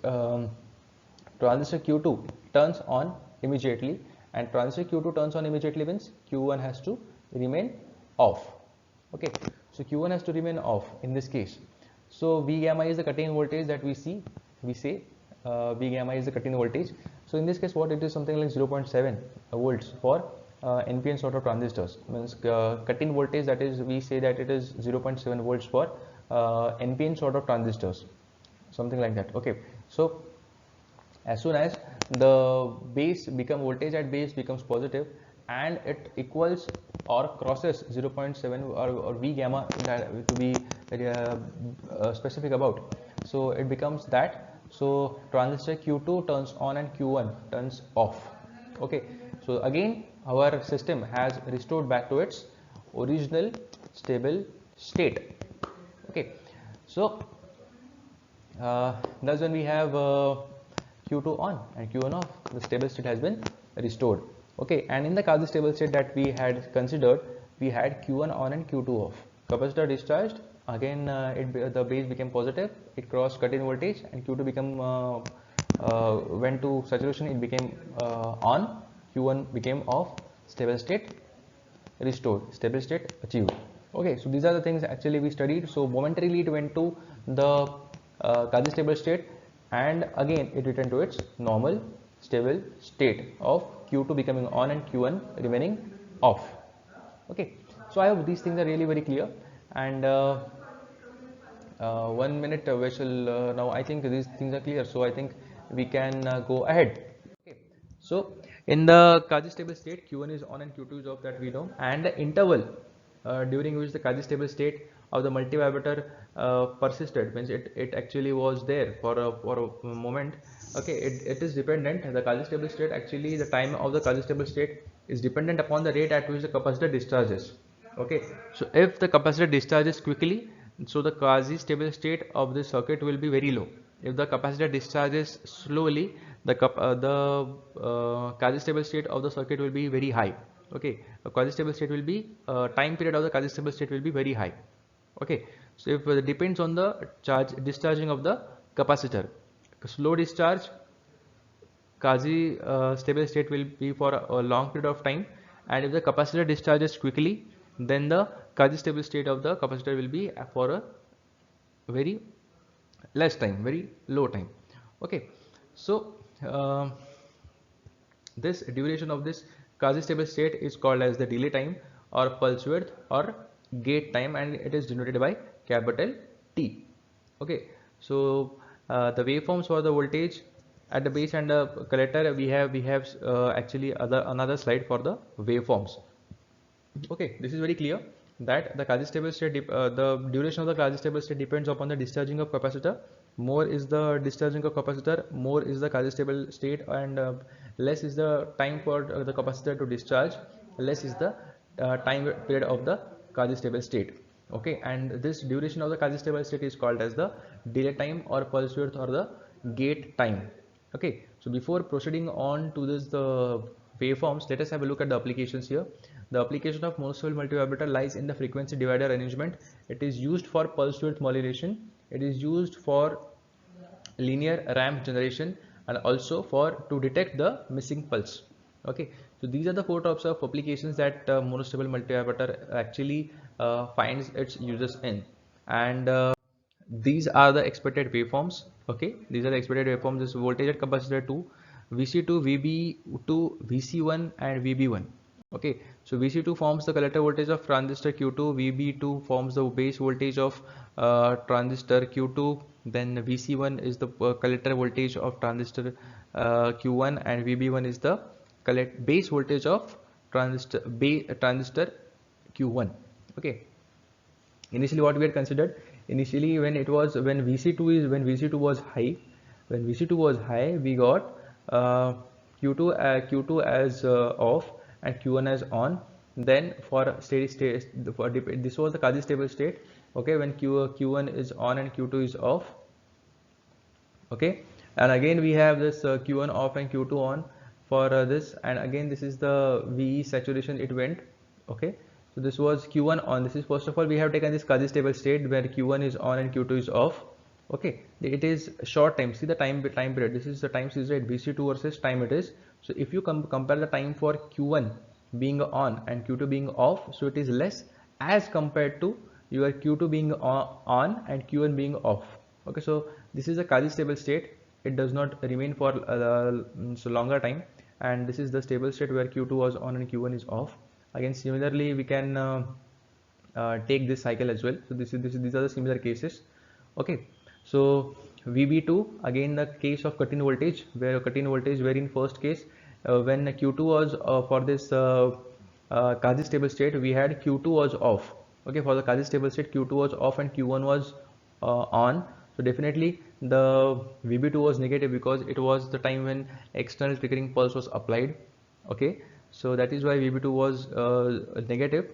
S1: transistor Q2 turns on immediately, and transistor Q2 turns on immediately means Q1 has to remain off. Okay, so Q1 has to remain off in this case. So V gamma is the cut-in voltage that we say V gamma is the cut-in voltage. So in this case, what it is, something like 0.7 volts for NPN sort of transistors, means cut-in voltage, that is, we say that it is 0.7 volts for NPN sort of transistors, something like that. Okay, so as soon as the base become voltage at base becomes positive and it equals or crosses 0.7 or V gamma, to be specific about, so it becomes that, so transistor Q2 turns on and Q1 turns off. Okay, so again our system has restored back to its original stable state. Okay, so that's when we have Q2 on and Q1 off, the stable state has been restored. Okay, and in the quasi stable state that we had considered, we had Q1 on and Q2 off. Capacitor discharged, again the base became positive, it crossed cut-in voltage, and Q2 became went to saturation, it became on, Q1 became off, stable state restored, stable state achieved. Okay, so these are the things actually we studied. So momentarily it went to the quasi stable state, and again it returned to its normal stable state of Q2 becoming on and Q1 remaining off. Okay, so I hope these things are really very clear. And 1 minute we shall now, I think these things are clear, so I think we can go ahead. Okay, so in the quasi stable state, Q1 is on and Q2 is off, that we know, and the interval during which the quasi stable state of the multivibrator persisted, means it actually was there for a moment. Okay, it is dependent, the quasi stable state, actually the time of the quasi stable state is dependent upon the rate at which the capacitor discharges. Okay, so if the capacitor discharges quickly, so the quasi stable state of the circuit will be very low. If the capacitor discharges slowly, the quasi stable state of the circuit will be very high. Okay, the quasi stable state will be time period of the quasi stable state will be very high. Okay, so if it depends on the discharging of the capacitor, slow discharge, quasi stable state will be for a long period of time, and if the capacitor discharges quickly, then the quasi stable state of the capacitor will be for a very less time, very low time. Okay, so this duration of this quasi stable state is called as the delay time or pulse width or gate time, and it is denoted by capital T. Okay, so the waveforms for the voltage at the base and the collector, we have actually another slide for the waveforms. Okay, this is very clear that the quasi stable state, the duration of the quasi stable state depends upon the discharging of capacitor. More is the discharging of capacitor, more is the quasi stable state, and less is the time for the capacitor to discharge, less is the time period of the quasi stable state. Okay, and this duration of the quasi stable state is called as the delay time or pulse width or the gate time. Okay, so before proceeding on to this the waveforms, let us have a look at the applications here. The application of monocell multivibrator lies in the frequency divider arrangement. It is used for pulse width modulation. It is used for linear ramp generation, and also for to detect the missing pulse. Okay, so these are the 4 types of applications that monostable multivibrator actually finds its uses in, and these are the expected waveforms. Okay, these are the expected waveforms. This voltage at capacitor 2, VC2, VB2, VC1 and VB1. Okay, so VC2 forms the collector voltage of transistor Q2, VB2 forms the base voltage of transistor Q2, then VC1 is the collector voltage of transistor Q1, and VB1 is the base voltage of transistor Q1. Okay, initially what we had considered, initially when VC2 was high, we got Q2 as off and Q1 as on. Then for steady state, this was the quasi stable state. Okay, when Q1 is on and Q2 is off. Okay, and again we have this Q1 off and Q2 on for this, and again this is the VE saturation, it went. Okay, so this was Q1 on. This is, first of all, we have taken this quasi stable state where Q1 is on and Q2 is off. Okay, it is short time. See the time period. This is the time series at VC2 versus time it is. So if you compare the time for Q1 being on and Q2 being off, so it is less as compared to your Q2 being on and Q1 being off. Okay, so this is a quasi stable state. It does not remain for so longer time, and this is the stable state where Q2 was on and Q1 is off. Again, similarly we can take this cycle as well. So these are the similar cases. Okay, so VB2, again the case of cut-in voltage, where in first case when Q2 was for this quasi stable state, we had Q2 was off. Okay, for the quasi stable state Q2 was off and Q1 was on. So definitely the VB2 was negative because it was the time when external triggering pulse was applied. Okay, so that is why VB2 was negative.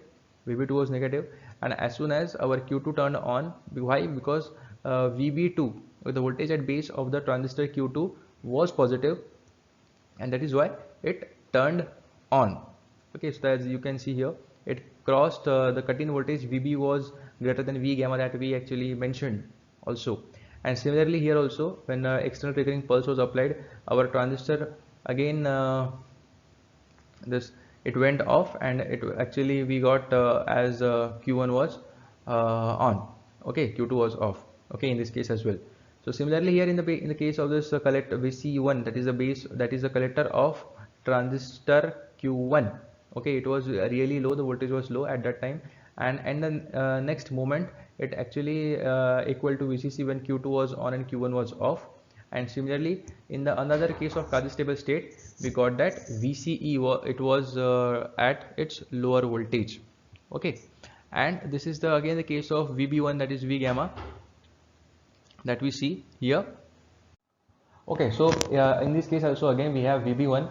S1: VB2 was negative, and as soon as our Q2 turned on, why? Because VB2, the voltage at base of the transistor Q2 was positive, and that is why it turned on. Okay, so as you can see here, it crossed the cut-in voltage. VB was greater than V gamma that we actually mentioned also. And similarly here also, when external triggering pulse was applied, our transistor again this it went off, and it actually we got as Q1 was on. Okay, Q2 was off. Okay, in this case as well. So similarly here in the case of this collector VC1, that is the base, that is the collector of transistor Q1. Okay, it was really low, the voltage was low at that time, and then next moment it actually equal to VCC when Q2 was on and Q1 was off. And similarly in the another case of quasi stable state, we got that VCE it was at its lower voltage. Okay, and this is the again the case of VB1, that is V gamma, that we see here. Okay, so in this case also again we have VB1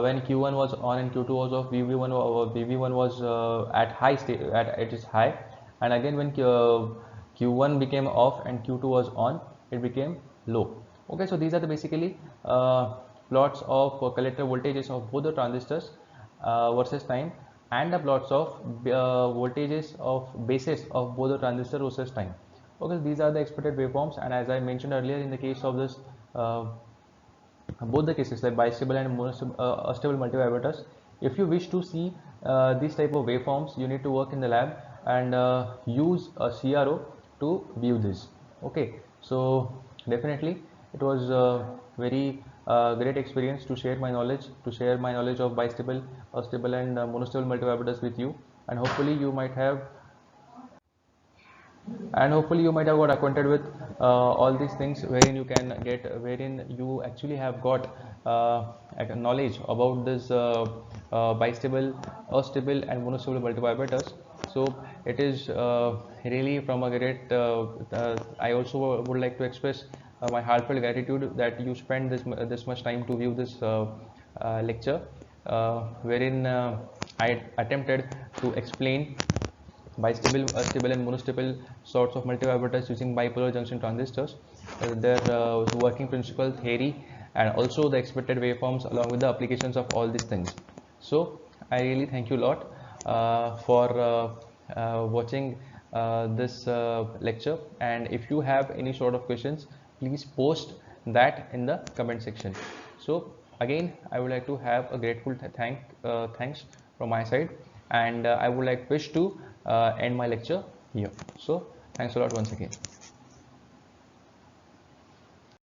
S1: when Q1 was on and Q2 was off. VB1 was at high state, at its high, and again when Q1 became off and Q2 was on, it became low. Okay, so these are the basically plots of collector voltages of both the transistors versus time, and the plots of voltages of bases of both the transistor versus time. Okay, these are the expected waveforms, and as I mentioned earlier, in the case of this both the cases like bistable and astable multivibrator, if you wish to see this type of waveforms, you need to work in the lab and use a CRO to view this. Okay, so definitely it was a very great experience to share my knowledge of bistable, astable and monostable multivibrators with you, and hopefully you might have got acquainted with all these things, wherein you actually have got knowledge about this bistable, astable and monostable multivibrators. So it is really from a great I also would like to express my heartfelt gratitude that you spend this much time to view this lecture, wherein I attempted to explain bistable, stable and monostable sorts of multivibrators using bipolar junction transistors, their working principle, theory, and also the expected waveforms along with the applications of all these things. So I really thank you a lot for watching this lecture, and if you have any sort of questions, please post that in the comment section. So again, I would like to have a grateful thanks from my side, and I would like wish to end my lecture here. So thanks a lot once again.